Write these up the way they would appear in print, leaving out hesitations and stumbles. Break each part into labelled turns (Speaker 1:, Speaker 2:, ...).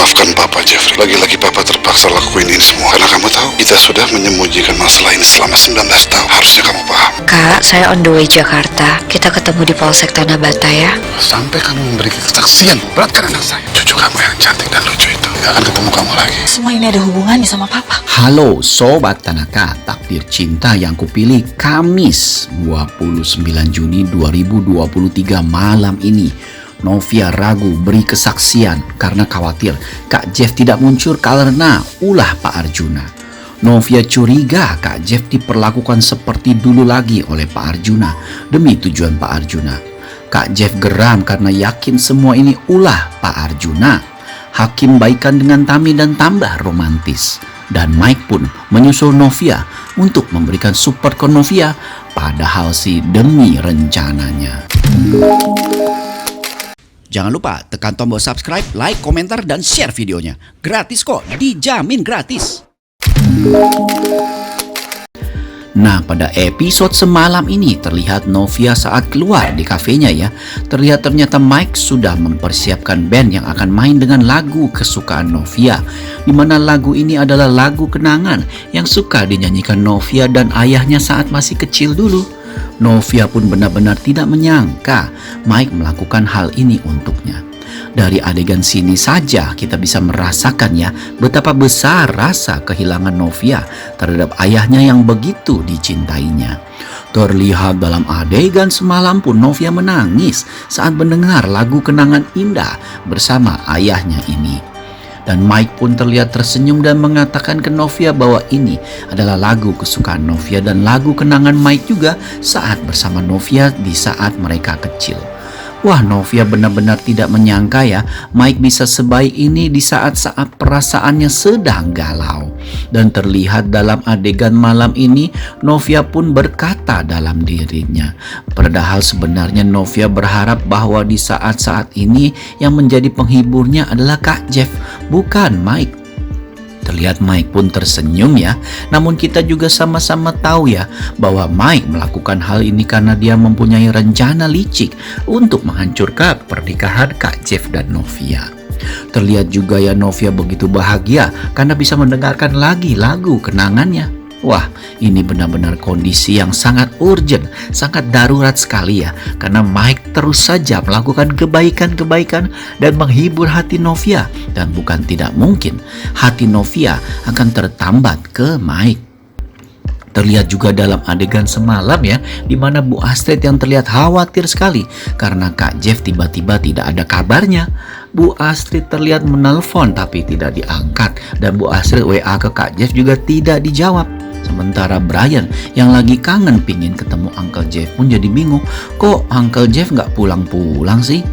Speaker 1: Maafkan Papa, Jeffrey. Lagi-lagi Papa terpaksa lakuin ini semua. Karena kamu tahu, kita sudah menyembunyikan masalah ini selama 19 tahun. Harusnya kamu paham.
Speaker 2: Kak, saya on the way Jakarta. Kita ketemu di Polsek Tanah Bata ya.
Speaker 1: Sampai kamu memberi kesaksian, beratkan anak saya. Cucu kamu yang cantik dan lucu itu gak akan ketemu kamu lagi.
Speaker 3: Semua ini ada hubungannya sama Papa.
Speaker 4: Halo Sobat Tanaka, takdir cinta yang kupilih Kamis 29 Juni 2023 malam ini. Novia ragu beri kesaksian karena khawatir Kak Jeff tidak muncul karena ulah Pak Arjuna. Novia curiga Kak Jeff diperlakukan seperti dulu lagi oleh Pak Arjuna demi tujuan Pak Arjuna. Kak Jeff geram karena yakin semua ini ulah Pak Arjuna. Hakim baikan dengan Tami dan tambah romantis. Dan Mike pun menyusul Novia untuk memberikan support ke Novia, padahal sih demi rencananya. Jangan lupa tekan tombol subscribe, like, komentar, dan share videonya. Gratis kok, dijamin gratis. Nah, pada episode semalam ini terlihat Novia saat keluar di kafenya ya. Ternyata Mike sudah mempersiapkan band yang akan main dengan lagu kesukaan Novia. Di mana lagu ini adalah lagu kenangan yang suka dinyanyikan Novia dan ayahnya saat masih kecil dulu. Novia pun benar-benar tidak menyangka Mike melakukan hal ini untuknya. Dari adegan sini saja kita bisa merasakan ya betapa besar rasa kehilangan Novia terhadap ayahnya yang begitu dicintainya. Terlihat dalam adegan semalam pun Novia menangis saat mendengar lagu kenangan indah bersama ayahnya ini. Dan Mike pun terlihat tersenyum dan mengatakan ke Novia bahwa ini adalah lagu kesukaan Novia dan lagu kenangan Mike juga saat bersama Novia di saat mereka kecil. Wah, Novia benar-benar tidak menyangka ya Mike bisa sebaik ini di saat-saat perasaannya sedang galau. Dan terlihat dalam adegan malam ini Novia pun berkata dalam dirinya. Padahal sebenarnya Novia berharap bahwa di saat-saat ini yang menjadi penghiburnya adalah Kak Jeff, bukan Mike. Terlihat Mike pun tersenyum ya. Namun kita juga sama-sama tahu ya bahwa Mike melakukan hal ini karena dia mempunyai rencana licik untuk menghancurkan pernikahan Kak Jeff dan Novia. Terlihat juga ya Novia begitu bahagia karena bisa mendengarkan lagi lagu kenangannya. Wah, ini benar-benar kondisi yang sangat urgent, sangat darurat sekali ya. Karena Mike terus saja melakukan kebaikan-kebaikan dan menghibur hati Novia. Dan bukan tidak mungkin hati Novia akan tertambat ke Mike. Terlihat juga dalam adegan semalam ya, di mana Bu Astrid yang terlihat khawatir sekali karena Kak Jeff tiba-tiba tidak ada kabarnya. Bu Astrid terlihat menelpon tapi tidak diangkat dan Bu Astrid WA ke Kak Jeff juga tidak dijawab. Sementara Brian yang lagi kangen pingin ketemu Uncle Jeff pun jadi bingung, kok Uncle Jeff nggak pulang-pulang sih?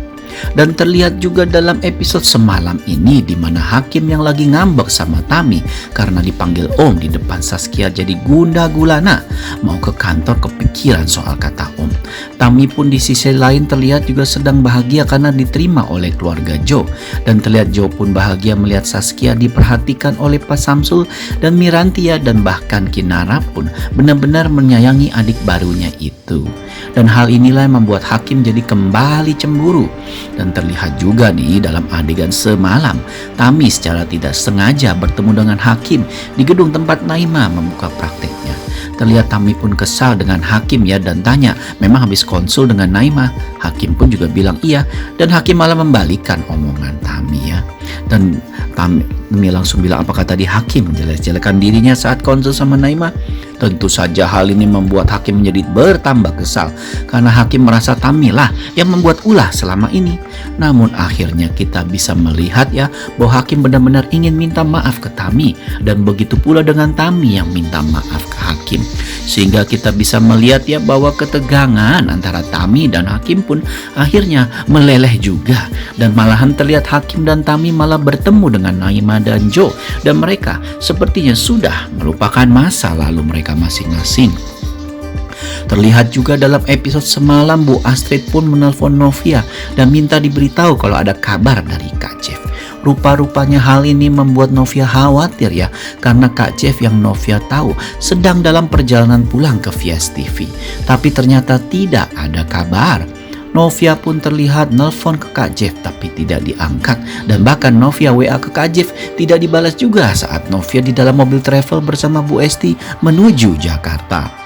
Speaker 4: Dan terlihat juga dalam episode semalam ini di mana hakim yang lagi ngambek sama Tami karena dipanggil Om di depan Saskia jadi gundah gulana mau ke kantor kepikiran soal kata Om. Tami pun di sisi lain terlihat juga sedang bahagia karena diterima oleh keluarga Joe. Dan terlihat Joe pun bahagia melihat Saskia diperhatikan oleh Pak Samsul dan Mirantia dan bahkan Kinara pun benar-benar menyayangi adik barunya itu. Dan hal inilah yang membuat hakim jadi kembali cemburu. Dan terlihat juga di dalam adegan semalam Tami secara tidak sengaja bertemu dengan hakim di gedung tempat Naima membuka prakteknya. Terlihat Tami pun kesal dengan hakim ya dan tanya memang habis konsul dengan Naima. Hakim pun juga bilang iya dan hakim malah membalikan omongan Tami ya. Dan Tami langsung bilang apakah tadi hakim menjelek-jelekan dirinya saat konsul sama Naima. Tentu saja hal ini membuat hakim menjadi bertambah kesal karena hakim merasa Tami lah yang membuat ulah selama ini. Namun akhirnya kita bisa melihat ya bahwa hakim benar-benar ingin minta maaf ke Tami dan begitu pula dengan Tami yang minta maaf ke hakim. Sehingga kita bisa melihat ya bahwa ketegangan antara Tami dan hakim pun akhirnya meleleh juga. Dan malahan terlihat hakim dan Tami malah bertemu dengan Naima dan Joe dan mereka sepertinya sudah melupakan masa lalu mereka masing-masing. Terlihat juga dalam episode semalam Bu Astrid pun menelpon Novia dan minta diberitahu kalau ada kabar dari Kak Jeff. Rupa-rupanya hal ini membuat Novia khawatir ya karena Kak Jeff yang Novia tahu sedang dalam perjalanan pulang ke Vias TV. Tapi ternyata tidak ada kabar. Novia pun terlihat nelpon ke Kak Jeff tapi tidak diangkat, dan bahkan Novia WA ke Kak Jeff tidak dibalas juga saat Novia di dalam mobil travel bersama Bu Esti menuju Jakarta.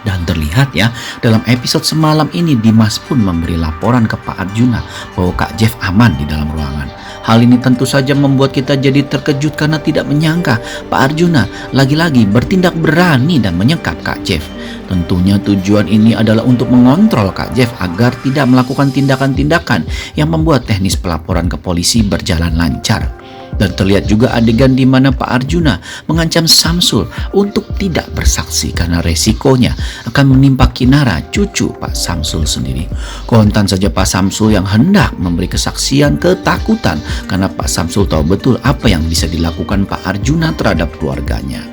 Speaker 4: Dan terlihat ya, dalam episode semalam ini Dimas pun memberi laporan ke Pak Arjuna bahwa Kak Jeff aman di dalam ruangan. Hal ini tentu saja membuat kita jadi terkejut karena tidak menyangka Pak Arjuna lagi-lagi bertindak berani dan menyekap Kak Jeff. Tentunya tujuan ini adalah untuk mengontrol Kak Jeff agar tidak melakukan tindakan-tindakan yang membuat teknis pelaporan ke polisi berjalan lancar. Dan terlihat juga adegan di mana Pak Arjuna mengancam Samsul untuk tidak bersaksi karena resikonya akan menimpa Kinara, cucu Pak Samsul sendiri. Kontan saja Pak Samsul yang hendak memberi kesaksian ketakutan karena Pak Samsul tahu betul apa yang bisa dilakukan Pak Arjuna terhadap keluarganya.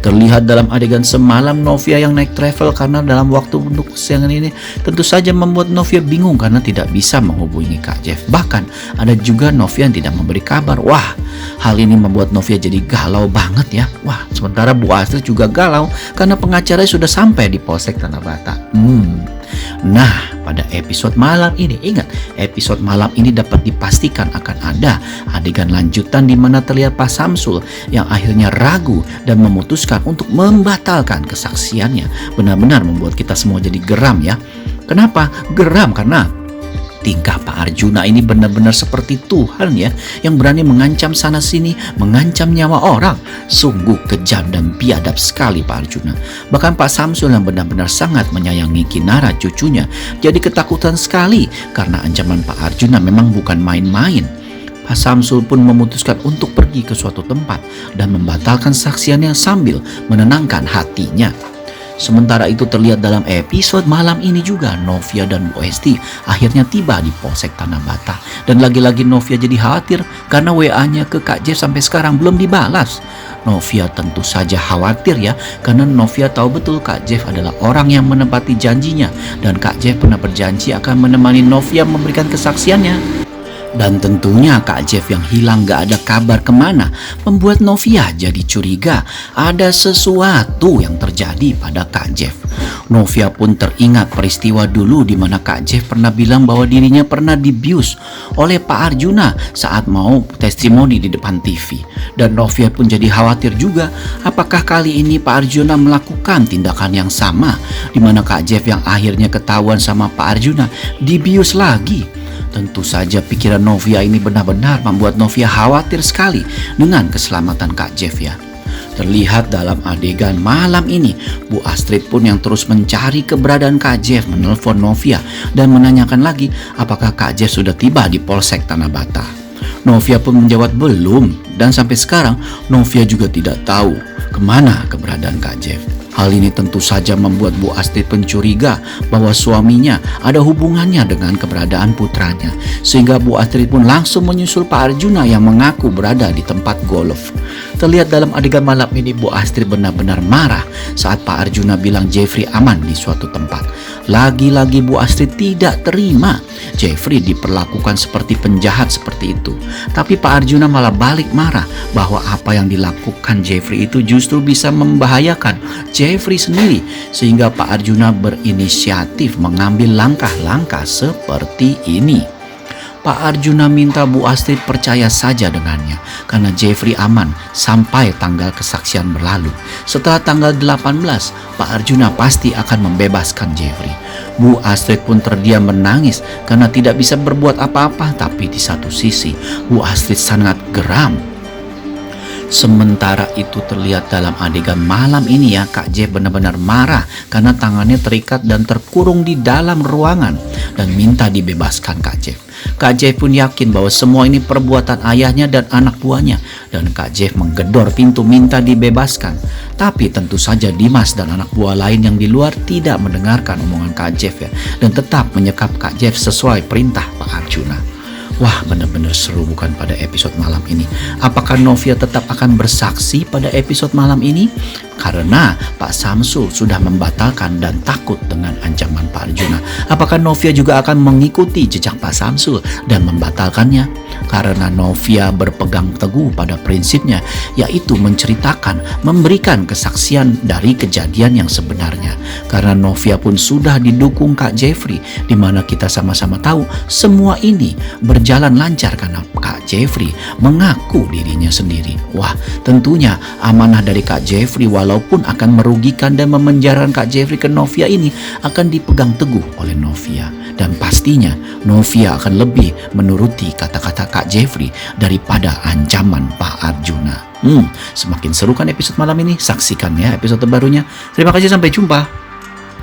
Speaker 4: Terlihat dalam adegan semalam Novia yang naik travel karena dalam waktu untuk kesiangan ini tentu saja membuat Novia bingung karena tidak bisa menghubungi Kak Jeff. Bahkan ada juga Novia yang tidak memberi kabar. Wah, hal ini membuat Novia jadi galau banget ya. Wah, sementara Bu Astrid juga galau karena pengacaranya sudah sampai di Polsek Tanah Bata. Nah, pada episode malam ini, ingat, episode malam ini dapat dipastikan akan ada adegan lanjutan di mana terlihat Pak Samsul yang akhirnya ragu dan memutuskan untuk membatalkan kesaksiannya. Benar-benar membuat kita semua jadi geram ya. Kenapa? Geram karena tingkah Pak Arjuna ini benar-benar seperti Tuhan ya, yang berani mengancam sana sini, mengancam nyawa orang. Sungguh kejam dan biadab sekali Pak Arjuna. Bahkan Pak Samsul yang benar-benar sangat menyayangi Kinara, cucunya, jadi ketakutan sekali karena ancaman Pak Arjuna memang bukan main-main. Pak Samsul pun memutuskan untuk pergi ke suatu tempat dan membatalkan saksiannya sambil menenangkan hatinya. Sementara itu terlihat dalam episode malam ini juga Novia dan Bu Esti akhirnya tiba di Polsek Tanah Bata. Dan lagi-lagi Novia jadi khawatir karena WA-nya ke Kak Jeff sampai sekarang belum dibalas. Novia tentu saja khawatir ya, karena Novia tahu betul Kak Jeff adalah orang yang menepati janjinya. Dan Kak Jeff pernah berjanji akan menemani Novia memberikan kesaksiannya. Dan tentunya Kak Jeff yang hilang gak ada kabar kemana membuat Novia jadi curiga ada sesuatu yang terjadi pada Kak Jeff. Novia pun teringat peristiwa dulu di mana Kak Jeff pernah bilang bahwa dirinya pernah dibius oleh Pak Arjuna saat mau testimoni di depan TV. Dan Novia pun jadi khawatir juga apakah kali ini Pak Arjuna melakukan tindakan yang sama di mana Kak Jeff yang akhirnya ketahuan sama Pak Arjuna dibius lagi. Tentu saja pikiran Novia ini benar-benar membuat Novia khawatir sekali dengan keselamatan Kak Jeff ya. Terlihat dalam adegan malam ini, Bu Astrid pun yang terus mencari keberadaan Kak Jeff menelpon Novia dan menanyakan lagi apakah Kak Jeff sudah tiba di Polsek Tanah Bata. Novia pun menjawab belum, dan sampai sekarang Novia juga tidak tahu kemana keberadaan Kak Jeff. Hal ini tentu saja membuat Bu Astrid pencuriga bahwa suaminya ada hubungannya dengan keberadaan putranya. Sehingga Bu Astrid pun langsung menyusul Pak Arjuna yang mengaku berada di tempat golf. Terlihat dalam adegan malam ini Bu Astrid benar-benar marah saat Pak Arjuna bilang Jeffrey aman di suatu tempat. Lagi-lagi Bu Astrid tidak terima Jeffrey diperlakukan seperti penjahat seperti itu. Tapi Pak Arjuna malah balik marah bahwa apa yang dilakukan Jeffrey itu justru bisa membahayakan Jeffrey sendiri, sehingga Pak Arjuna berinisiatif mengambil langkah-langkah seperti ini. Pak Arjuna minta Bu Astrid percaya saja dengannya karena Jeffrey aman sampai tanggal kesaksian berlalu. Setelah tanggal 18, Pak Arjuna pasti akan membebaskan Jeffrey. Bu Astrid pun terdiam menangis karena tidak bisa berbuat apa-apa, tapi di satu sisi Bu Astrid sangat geram. Sementara itu terlihat dalam adegan malam ini ya, Kak Jeff benar-benar marah karena tangannya terikat dan terkurung di dalam ruangan dan minta dibebaskan Kak Jeff. Kak Jeff pun yakin bahwa semua ini perbuatan ayahnya dan anak buahnya, dan Kak Jeff menggedor pintu minta dibebaskan. Tapi tentu saja Dimas dan anak buah lain yang di luar tidak mendengarkan omongan Kak Jeff ya, dan tetap menyekap Kak Jeff sesuai perintah Pak Arjuna. Wah, benar-benar seru bukan pada episode malam ini. Apakah Novia tetap akan bersaksi pada episode malam ini? Karena Pak Samsul sudah membatalkan dan takut dengan ancaman Pak Arjuna. Apakah Novia juga akan mengikuti jejak Pak Samsul dan membatalkannya? Karena Novia berpegang teguh pada prinsipnya, yaitu menceritakan, memberikan kesaksian dari kejadian yang sebenarnya. Karena Novia pun sudah didukung Kak Jeffrey, di mana kita sama-sama tahu semua ini berjalan lancar karena Kak Jeffrey mengaku dirinya sendiri. Wah, tentunya amanah dari Kak Jeffrey walaupun akan merugikan dan memenjarakan Kak Jeffrey ke Novia ini akan dipegang teguh oleh Novia. Dan pastinya Novia akan lebih menuruti kata-kata Kak Jeffrey daripada ancaman Pak Arjuna. Semakin seru kan episode malam ini? Saksikan ya episode terbarunya. Terima kasih, sampai jumpa.